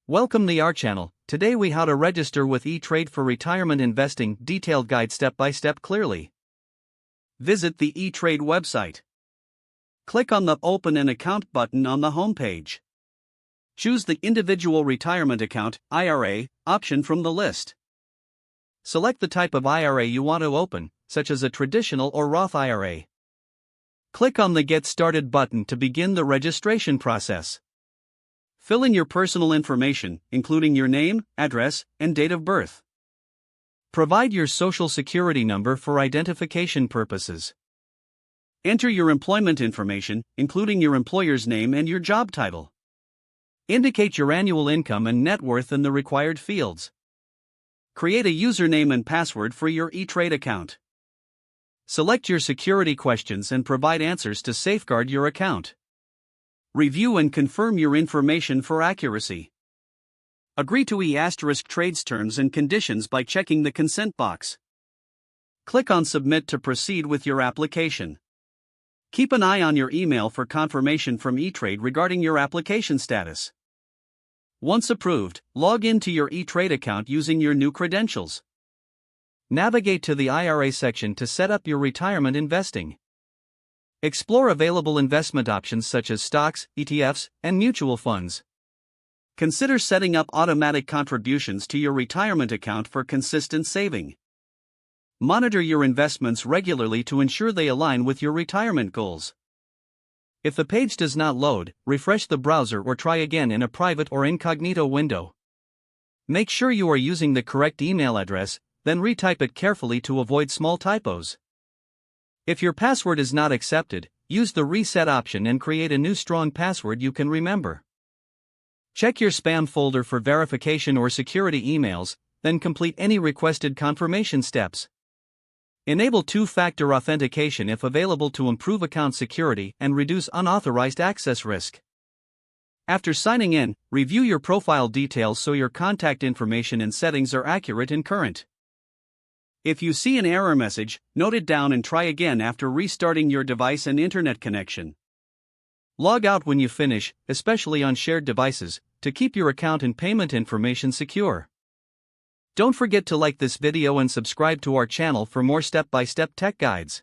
Welcome to our channel. Today we how to register with E-Trade for retirement investing, detailed guide step by step clearly. Visit the E-Trade website. Click on the Open an Account button on the home page. Choose the Individual Retirement Account (IRA) option from the list. Select the type of IRA you want to open, such as a traditional or Roth IRA. Click on the Get Started button to begin the registration process. Fill in your personal information, including your name, address, and date of birth. Provide your Social Security number for identification purposes. Enter your employment information, including your employer's name and your job title. Indicate your annual income and net worth in the required fields. Create a username and password for your E-Trade account. Select your security questions and provide answers to safeguard your account. Review and confirm your information for accuracy. Agree to E*Trade's terms and conditions by checking the consent box. Click on Submit to proceed with your application. Keep an eye on your email for confirmation from E-Trade regarding your application status. Once approved, log into your E-Trade account using your new credentials. Navigate to the IRA section to set up your retirement investing. Explore available investment options such as stocks, ETFs, and mutual funds. Consider setting up automatic contributions to your retirement account for consistent saving. Monitor your investments regularly to ensure they align with your retirement goals. If the page does not load, refresh the browser or try again in a private or incognito window. Make sure you are using the correct email address, then retype it carefully to avoid small typos. If your password is not accepted, use the reset option and create a new strong password you can remember. Check your spam folder for verification or security emails, then complete any requested confirmation steps. Enable two-factor authentication if available to improve account security and reduce unauthorized access risk. After signing in, review your profile details so your contact information and settings are accurate and current. If you see an error message, note it down and try again after restarting your device and internet connection. Log out when you finish, especially on shared devices, to keep your account and payment information secure. Don't forget to like this video and subscribe to our channel for more step-by-step tech guides.